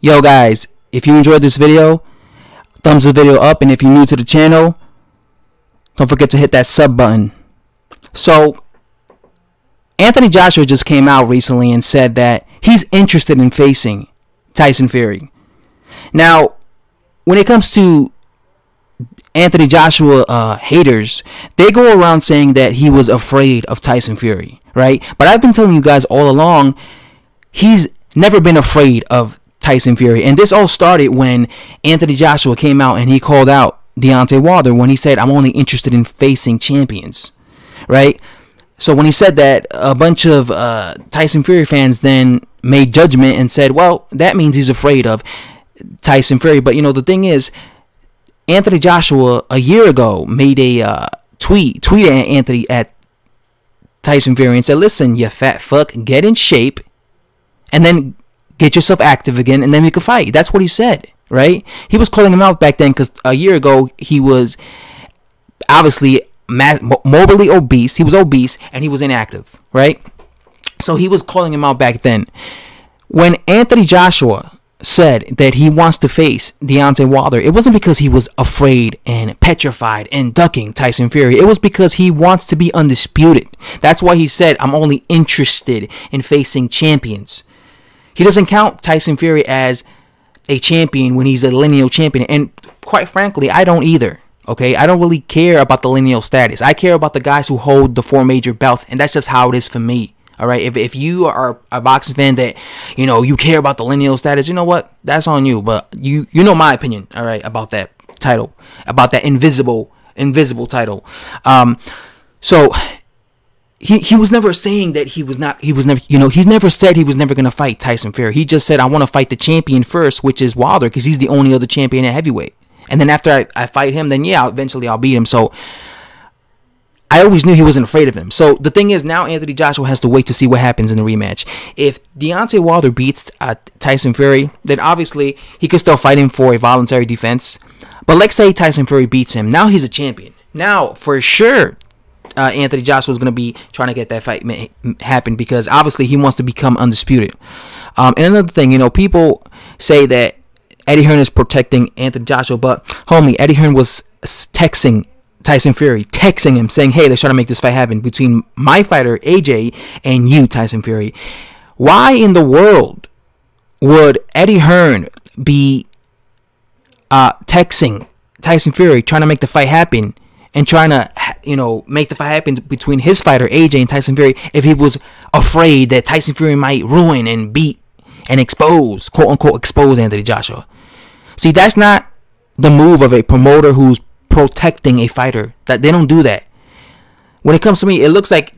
Yo guys, if you enjoyed this video, thumbs the video up, and if you're new to the channel, don't forget to hit that sub button. So Anthony Joshua just came out recently and said that he's interested in facing Tyson Fury. Now, when it comes to Anthony Joshua haters, they go around saying that he was afraid of Tyson Fury, right? But I've been telling you guys all along, he's never been afraid of Tyson Fury. And this all started when Anthony Joshua came out and he called out Deontay Wilder when he said, "I'm only interested in facing champions," right? So when he said that, a bunch of Tyson Fury fans then made judgment and said, well, that means he's afraid of Tyson Fury. But, you know, the thing is, Anthony Joshua a year ago made a tweeted at Tyson Fury and said, "Listen, you fat fuck, get in shape and then get yourself active again, and then we can fight." That's what he said, right? He was calling him out back then because a year ago he was obviously morbidly obese. He was obese and he was inactive, right? So he was calling him out back then. When Anthony Joshua said that he wants to face Deontay Wilder, it wasn't because he was afraid and petrified and ducking Tyson Fury. It was because he wants to be undisputed. That's why he said, "I'm only interested in facing champions." He doesn't count Tyson Fury as a champion when he's a lineal champion. And quite frankly, I don't either. Okay, I don't really care about the lineal status. I care about the guys who hold the 4 major belts, and that's just how it is for me. All right, if you are a boxing fan that, you know, you care about the lineal status, you know what? That's on you. But you know my opinion, all right, about that title, about that invisible title. So he was never saying that he's never said he was never going to fight Tyson Fury. He just said, "I want to fight the champion first," which is Wilder, because he's the only other champion at heavyweight. And then after I fight him, then yeah, eventually I'll beat him. So I always knew he wasn't afraid of him. So the thing is, now Anthony Joshua has to wait to see what happens in the rematch. If Deontay Wilder beats Tyson Fury, then obviously he could still fight him for a voluntary defense. But let's say Tyson Fury beats him. Now he's a champion. Now, for sure, Anthony Joshua is going to be trying to get that fight happen, because obviously he wants to become undisputed. And another thing, you know, people say that Eddie Hearn is protecting Anthony Joshua, but homie, Eddie Hearn was texting Tyson Fury, texting him saying, "Hey, they're trying to make this fight happen between my fighter AJ and you, Tyson Fury." Why in the world would Eddie Hearn be texting Tyson Fury, trying to make the fight happen and trying to, you know, make the fight happen between his fighter AJ and Tyson Fury, if he was afraid that Tyson Fury might ruin and beat and expose, quote unquote, expose Anthony Joshua? See, that's not the move of a promoter who's protecting a fighter. That they don't do that. When it comes to me, it looks like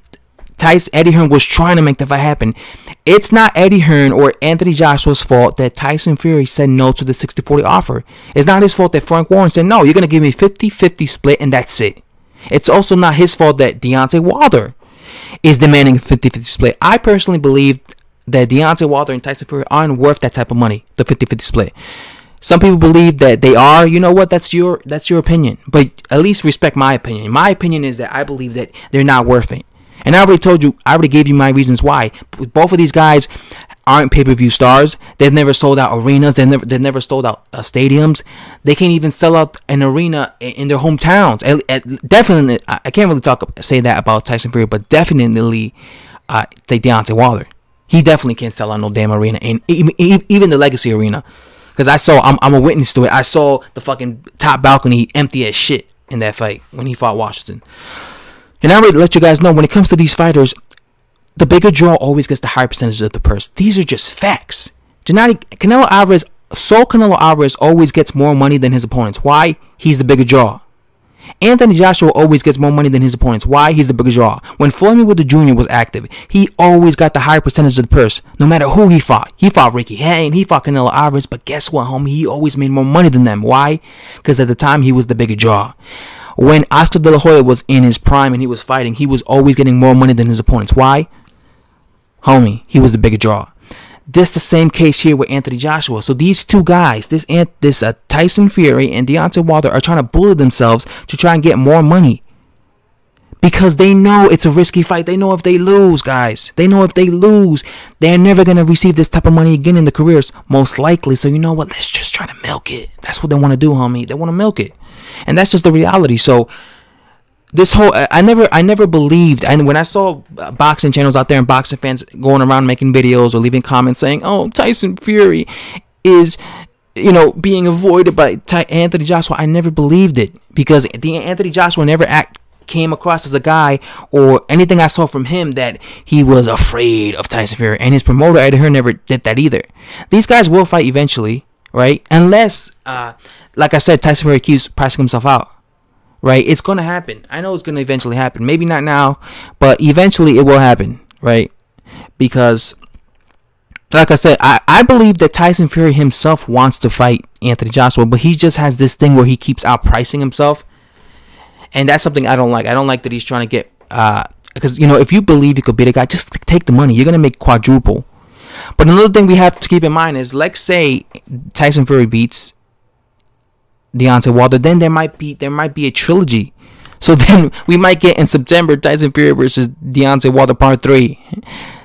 Eddie Hearn was trying to make the fight happen. It's not Eddie Hearn or Anthony Joshua's fault that Tyson Fury said no to the 60-40 offer. It's not his fault that Frank Warren said, "No, you're going to give me 50-50 split and that's it." It's also not his fault that Deontay Wilder is demanding a 50-50 split. I personally believe that Deontay Wilder and Tyson Fury aren't worth that type of money, the 50-50 split. Some people believe that they are. You know what? That's your opinion. But at least respect my opinion. My opinion is that I believe that they're not worth it. And I already gave you my reasons why. Both of these guys aren't pay-per-view stars. They've never sold out arenas. They've never sold out stadiums. They can't even sell out an arena in their hometowns. Definitely, I can't really say that about Tyson Fury, but definitely Deontay Wilder. He definitely can't sell out no damn arena, and even the Legacy Arena. Because I'm a witness to it. I saw the fucking top balcony empty as shit in that fight when he fought Washington. And I already let you guys know, when it comes to these fighters, the bigger draw always gets the higher percentage of the purse. These are just facts. Canelo Alvarez always gets more money than his opponents. Why? He's the bigger draw. Anthony Joshua always gets more money than his opponents. Why? He's the bigger draw. When Floyd Mayweather Jr. was active, he always got the higher percentage of the purse, no matter who he fought. He fought Ricky Hatton, he fought Canelo Alvarez, but guess what, homie? He always made more money than them. Why? Because at the time, he was the bigger draw. When Oscar De La Hoya was in his prime and he was fighting, he was always getting more money than his opponents. Why? Homie, he was the bigger draw. This the same case here with Anthony Joshua. So these two guys, this Tyson Fury and Deontay Wilder, are trying to bully themselves to try and get more money. because they know it's a risky fight. They know if they lose, guys, they know if they lose, they're never going to receive this type of money again in their careers, most likely. So you know what? Let's just try to milk it. That's what they want to do, homie. They want to milk it. And that's just the reality. So this whole, I never believed, and when I saw boxing channels out there and boxing fans going around making videos or leaving comments saying, oh, Tyson Fury is, you know, being avoided by Anthony Joshua, I never believed it, because the Anthony Joshua never came across as a guy, or anything I saw from him, that he was afraid of Tyson Fury, and his promoter Eddie Hearn never did that either. These guys will fight eventually, right? Unless, like I said, Tyson Fury keeps pricing himself out. Right, it's gonna happen. I know it's gonna eventually happen. Maybe not now, but eventually it will happen. Right, because, like I said, I believe that Tyson Fury himself wants to fight Anthony Joshua, but he just has this thing where he keeps outpricing himself, and that's something I don't like. I don't like that he's trying to get, because, you know, if you believe you could beat a guy, just take the money. You're gonna make quadruple. But another thing we have to keep in mind is, let's say Tyson Fury beats Deontay Wilder, then there might be a trilogy. So then we might get in September Tyson Fury versus Deontay Wilder Part 3.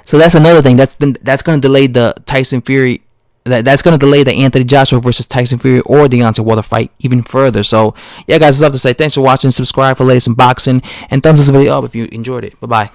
So that's another thing. That's going to delay the Tyson Fury. That's going to delay the Anthony Joshua versus Tyson Fury or Deontay Wilder fight even further. So yeah, guys, that's all I have to say. Thanks for watching. Subscribe for latest in boxing, and thumbs this video up if you enjoyed it. Bye bye.